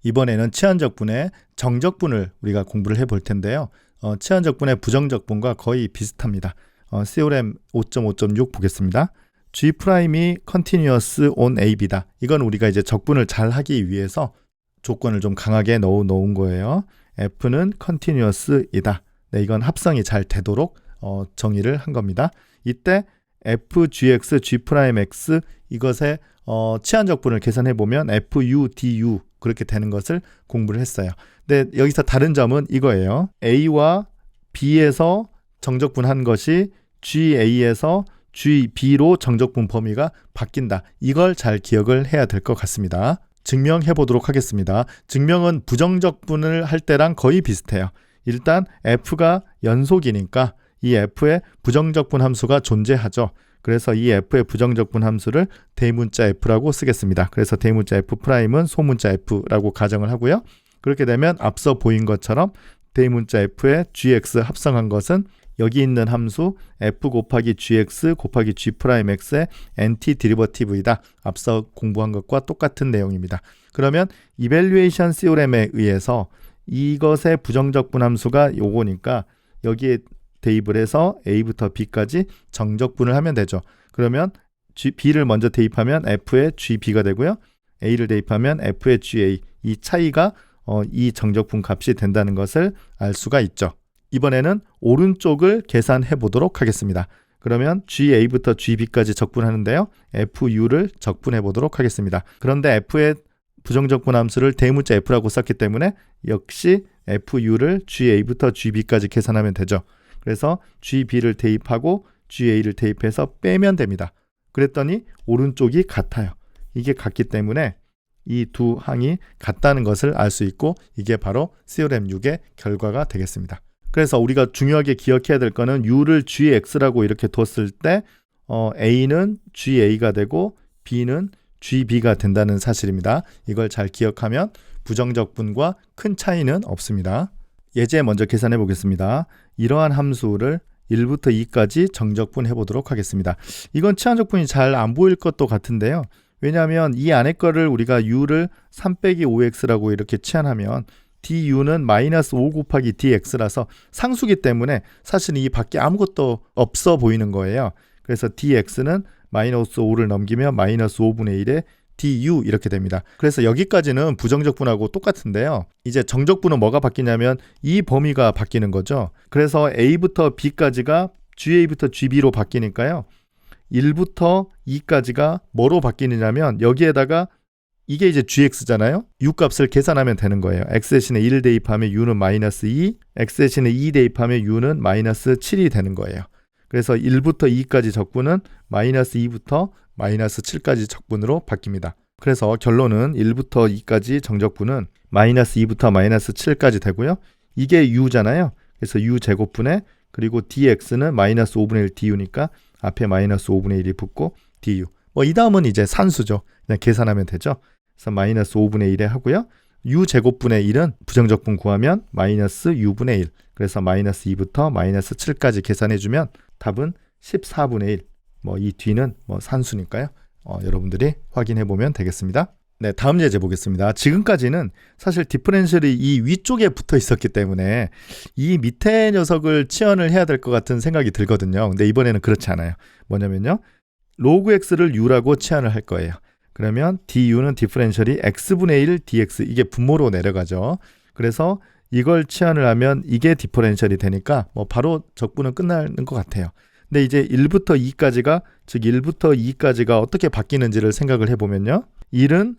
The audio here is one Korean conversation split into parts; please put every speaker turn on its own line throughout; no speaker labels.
이번에는 치환적분의 정적분을 우리가 공부를 해볼 텐데요. 치환적분의 부정적분과 거의 비슷합니다. CORM 5.5.6 보겠습니다. G'이 continuous on AB다. 이건 우리가 이제 적분을 잘 하기 위해서 조건을 좀 강하게 넣은 거예요. F는 continuous이다. 네, 이건 합성이 잘 되도록 정의를 한 겁니다. 이때 FGX, G'X 이것의 치환적분을 계산해 보면 FU, DU 그렇게 되는 것을 공부를 했어요. 근데 여기서 다른 점은 이거예요. A와 B에서 정적분한 것이 GA에서 GB로 정적분 범위가 바뀐다. 이걸 잘 기억을 해야 될 것 같습니다. 증명해 보도록 하겠습니다. 증명은 부정적분을 할 때랑 거의 비슷해요. 일단 F가 연속이니까 이 F의 부정적분 함수가 존재하죠. 그래서 이 F의 부정적분 함수를 대문자 F라고 쓰겠습니다. 그래서 대문자 F'은 소문자 F라고 가정을 하고요. 그렇게 되면 앞서 보인 것처럼 대문자 F의 GX 합성한 것은 여기 있는 함수 F 곱하기 GX 곱하기 G'X의 엔티디리버티브이다. 앞서 공부한 것과 똑같은 내용입니다. 그러면 이밸류에이션 시오렘에 의해서 이것의 부정적분 함수가 요거니까 여기에 대입을 해서 A부터 B까지 정적분을 하면 되죠. 그러면 B를 먼저 대입하면 F의 GB가 되고요. A를 대입하면 F의 GA. 이 차이가 이 정적분 값이 된다는 것을 알 수가 있죠. 이번에는 오른쪽을 계산해 보도록 하겠습니다. 그러면 GA부터 GB까지 적분하는데요. FU를 적분해 보도록 하겠습니다. 그런데 F의 부정적분 함수를 대문자 F라고 썼기 때문에 역시 FU를 GA부터 GB까지 계산하면 되죠. 그래서 GB를 대입하고 GA를 대입해서 빼면 됩니다. 그랬더니 오른쪽이 같아요. 이게 같기 때문에 이 두 항이 같다는 것을 알 수 있고 이게 바로 CORM 6의 결과가 되겠습니다. 그래서 우리가 중요하게 기억해야 될 거는 U를 GX라고 이렇게 뒀을 때 A는 GA가 되고 B는 GB가 된다는 사실입니다. 이걸 잘 기억하면 부정적분과 큰 차이는 없습니다. 예제 먼저 계산해 보겠습니다. 이러한 함수를 1부터 2까지 정적분 해보도록 하겠습니다. 이건 치환적분이 잘 안 보일 것도 같은데요. 왜냐하면 이 안에 거를 우리가 U를 3-5X라고 이렇게 치환하면 DU는 마이너스 5 곱하기 DX라서 상수기 때문에 사실 이 밖에 아무것도 없어 보이는 거예요. 그래서 DX는 마이너스 5를 넘기면 마이너스 5분의 1에 DU 이렇게 됩니다. 그래서 여기까지는 부정적분하고 똑같은데요. 이제 정적분은 뭐가 바뀌냐면 이 범위가 바뀌는 거죠. 그래서 A부터 B까지가 GA부터 GB로 바뀌니까요. 1부터 2까지가 뭐로 바뀌느냐면 여기에다가 이게 이제 GX잖아요. U 값을 계산하면 되는 거예요. X 대신에 1 대입하면 U는 마이너스 2, X 대신에 2 대입하면 U는 마이너스 7이 되는 거예요. 그래서 1부터 2까지 적분은 마이너스 2부터 마이너스 7까지 적분으로 바뀝니다. 그래서 결론은 1부터 2까지 정적분은 마이너스 2부터 마이너스 7까지 되고요. 이게 U잖아요. 그래서 U 제곱분에 그리고 DX는 마이너스 5분의 1 DU니까 앞에 마이너스 5분의 1이 붙고 DU. 이 다음은 이제 산수죠. 그냥 계산하면 되죠. 그래서 마이너스 5분의 1에 하고요. U 제곱분의 1은 부정적분 구하면 마이너스 U분의 1. 그래서 마이너스 2부터 마이너스 7까지 계산해주면 답은 14분의 1. 이 뒤는 산수니까요. 여러분들이 확인해 보면 되겠습니다. 네, 다음 예제 보겠습니다. 지금까지는 사실 디퍼렌셜이 이 위쪽에 붙어 있었기 때문에 이 밑에 녀석을 치환을 해야 될 것 같은 생각이 들거든요. 근데 이번에는 그렇지 않아요. 뭐냐면요. 로그 x를 u라고 치환을 할 거예요. 그러면 du는 디퍼렌셜이 x분의 1 dx 이게 분모로 내려가죠. 그래서 이걸 치환을 하면 이게 디퍼렌셜이 되니까 바로 적분은 끝나는 것 같아요. 근데 이제 1부터 2까지가 즉 1부터 2까지가 어떻게 바뀌는지를 생각을 해보면요. 1은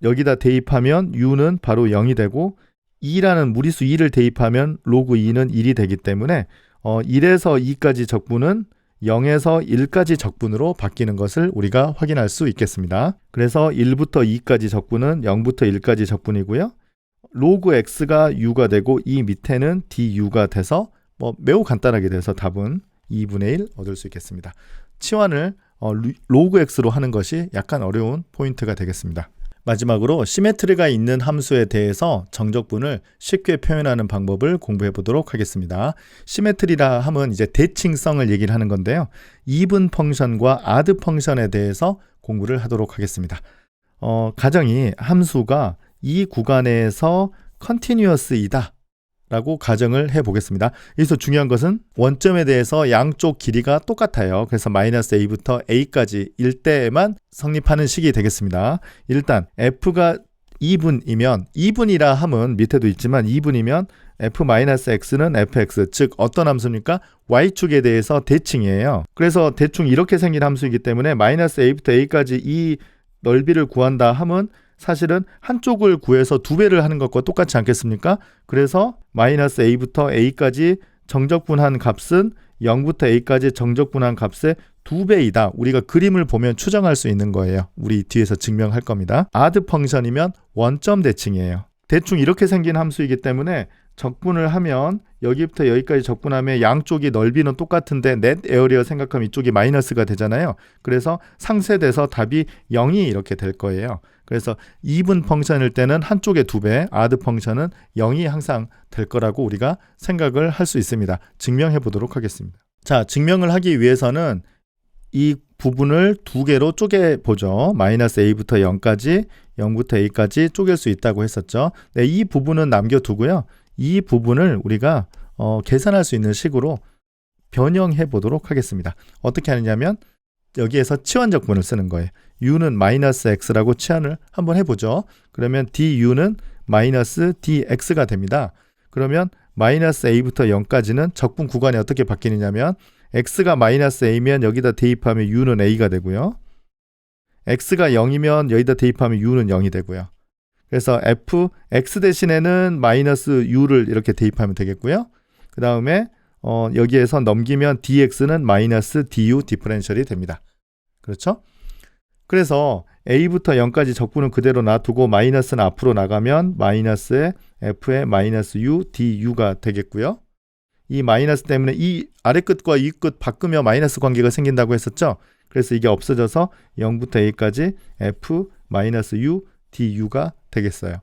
여기다 대입하면 u는 바로 0이 되고 2라는 무리수 2를 대입하면 로그 2는 1이 되기 때문에 1에서 2까지 적분은 0에서 1까지 적분으로 바뀌는 것을 우리가 확인할 수 있겠습니다. 그래서 1부터 2까지 적분은 0부터 1까지 적분이고요. 로그 x가 u가 되고 이 밑에는 du가 돼서 매우 간단하게 돼서 답은 2분의 1 얻을 수 있겠습니다. 치환을 로그 x로 하는 것이 약간 어려운 포인트가 되겠습니다. 마지막으로 시메트리가 있는 함수에 대해서 정적분을 쉽게 표현하는 방법을 공부해 보도록 하겠습니다. 시메트리라 함은 이제 대칭성을 얘기를 하는 건데요. even 펑션과 odd 펑션에 대해서 공부를 하도록 하겠습니다. 가정이 함수가 이 구간에서 컨티뉴어스이다 라고 가정을 해 보겠습니다. 여기서 중요한 것은 원점에 대해서 양쪽 길이가 똑같아요. 그래서 마이너스 a부터 a까지 일 때에만 성립하는 식이 되겠습니다. 일단 f가 2분이면 2분이라 함은 밑에도 있지만 2분이면 f-x는 fx, 즉 어떤 함수입니까? y축에 대해서 대칭이에요. 그래서 대충 이렇게 생긴 함수이기 때문에 마이너스 a부터 a까지 이 넓이를 구한다 함은 사실은 한쪽을 구해서 2배를 하는 것과 똑같지 않겠습니까? 그래서 마이너스 a부터 a까지 정적분한 값은 0부터 a까지 정적분한 값의 2배이다. 우리가 그림을 보면 추정할 수 있는 거예요. 우리 뒤에서 증명할 겁니다. 아드 펑션이면 원점 대칭이에요. 대충 이렇게 생긴 함수이기 때문에 적분을 하면 여기부터 여기까지 적분하면 양쪽이 넓이는 똑같은데 넷 에어리어 생각하면 이쪽이 마이너스가 되잖아요. 그래서 상쇄돼서 답이 0이 이렇게 될 거예요. 그래서 이분 펑션일 때는 한쪽에 2배, 아드 펑션은 0이 항상 될 거라고 우리가 생각을 할 수 있습니다. 증명해 보도록 하겠습니다. 자, 증명을 하기 위해서는 이 부분을 2개로 쪼개보죠. 마이너스 a부터 0까지, 0부터 a까지 쪼갤 수 있다고 했었죠. 네, 이 부분은 남겨두고요. 이 부분을 우리가 계산할 수 있는 식으로 변형해 보도록 하겠습니다. 어떻게 하느냐면 여기에서 치환적분을 쓰는 거예요. u는 마이너스 x라고 치환을 한번 해보죠. 그러면 du는 마이너스 dx가 됩니다. 그러면 마이너스 a부터 0까지는 적분 구간이 어떻게 바뀌느냐면 x가 마이너스 a면 여기다 대입하면 u는 a가 되고요. x가 0이면 여기다 대입하면 u는 0이 되고요. 그래서 x 대신에는 마이너스 u를 이렇게 대입하면 되겠고요. 그 다음에 여기에서 넘기면 dx는 마이너스 du 디퍼런셜이 됩니다. 그렇죠? 그래서 a부터 0까지 적분은 그대로 놔두고 마이너스는 앞으로 나가면 마이너스에 f의 마이너스 u du가 되겠고요. 이 마이너스 때문에 이 아래 끝과 이 끝 바꾸며 마이너스 관계가 생긴다고 했었죠. 그래서 이게 없어져서 0부터 a까지 f 마이너스 u du가 되겠어요.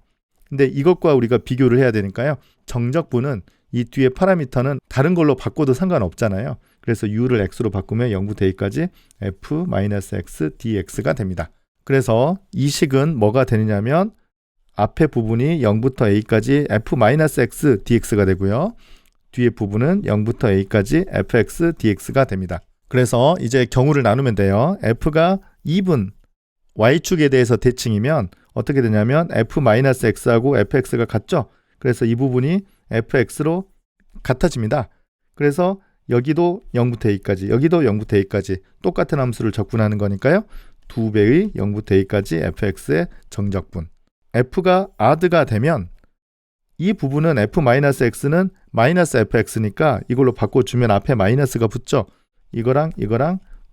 근데 이것과 우리가 비교를 해야 되니까요. 정적분은 이 뒤에 파라미터는 다른 걸로 바꿔도 상관없잖아요. 그래서 u를 x로 바꾸면 0부터 a까지 f-x dx가 됩니다. 그래서 이 식은 뭐가 되느냐면 앞에 부분이 0부터 a까지 f-x dx가 되고요. 뒤에 부분은 0부터 a까지 fx dx가 됩니다. 그래서 이제 경우를 나누면 돼요. f가 2분 y축에 대해서 대칭이면 어떻게 되냐면 f-x하고 fx가 같죠? 그래서 이 부분이 fx로 같아집니다. 그래서 여기도 0부터 a까지, 여기도 0부터 a까지 똑같은 함수를 적분하는 거니까요. 2배의 0부터 a까지 fx의 정적분. f가 odd가 되면 이 부분은 f-x는 마이너스 fx니까 이걸로 바꿔주면 앞에 마이너스가 붙죠. 이거랑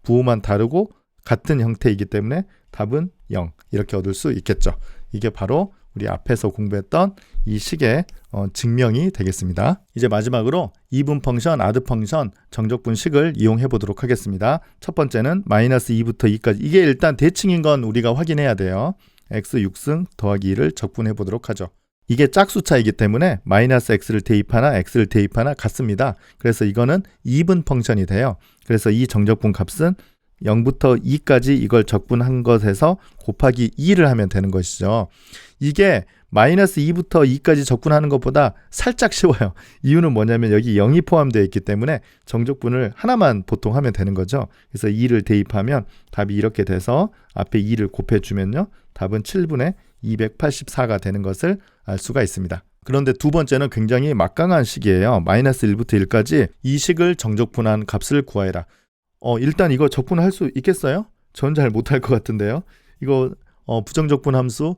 부호만 다르고 같은 형태이기 때문에 답은 0 이렇게 얻을 수 있겠죠. 이게 바로 우리 앞에서 공부했던 이 식의 증명이 되겠습니다. 이제 마지막으로 이분 펑션, 아드 펑션, 정적분 식을 이용해 보도록 하겠습니다. 첫 번째는 마이너스 2부터 2까지. 이게 일단 대칭인 건 우리가 확인해야 돼요. x 6승 더하기 2를 적분해 보도록 하죠. 이게 짝수차이기 때문에 마이너스 x를 대입하나 x를 대입하나 같습니다. 그래서 이거는 이분 펑션이 돼요. 그래서 이 정적분 값은 0부터 2까지 이걸 적분한 것에서 곱하기 2를 하면 되는 것이죠. 이게 마이너스 2부터 2까지 적분하는 것보다 살짝 쉬워요. 이유는 뭐냐면 여기 0이 포함되어 있기 때문에 정적분을 하나만 보통 하면 되는 거죠. 그래서 2를 대입하면 답이 이렇게 돼서 앞에 2를 곱해주면요. 답은 7분의 284가 되는 것을 알 수가 있습니다. 그런데 두 번째는 굉장히 막강한 식이에요. 마이너스 1부터 1까지 이 식을 정적분한 값을 구하여라. 일단 이거 적분할 수 있겠어요? 전 잘 못할 것 같은데요. 이거 부정적분 함수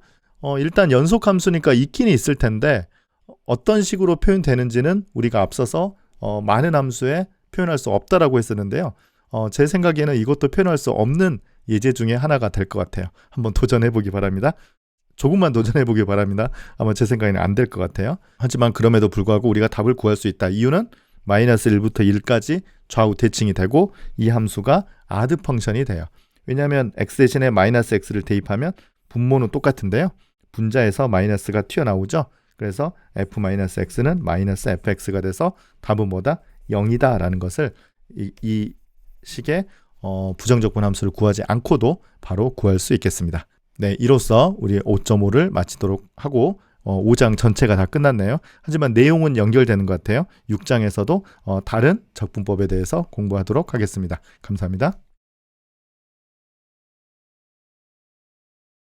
일단 연속 함수니까 있긴 있을 텐데 어떤 식으로 표현되는지는 우리가 앞서서 많은 함수에 표현할 수 없다라고 했었는데요. 제 생각에는 이것도 표현할 수 없는 예제 중에 하나가 될 것 같아요. 한번 도전해 보기 바랍니다. 조금만 도전해 보기 바랍니다. 아마 제 생각에는 안 될 것 같아요. 하지만 그럼에도 불구하고 우리가 답을 구할 수 있다. 이유는 마이너스 1부터 1까지 좌우 대칭이 되고 이 함수가 아드 펑션이 돼요. 왜냐하면 x 대신에 마이너스 x를 대입하면 분모는 똑같은데요. 분자에서 마이너스가 튀어나오죠. 그래서 f-x는 마이너스 fx가 돼서 답은 뭐다? 0이다 라는 것을 이 식의 부정적분 함수를 구하지 않고도 바로 구할 수 있겠습니다. 네, 이로써 우리 5.5를 마치도록 하고 5장 전체가 다 끝났네요. 하지만 내용은 연결되는 것 같아요. 6장에서도 다른 적분법에 대해서 공부하도록 하겠습니다. 감사합니다.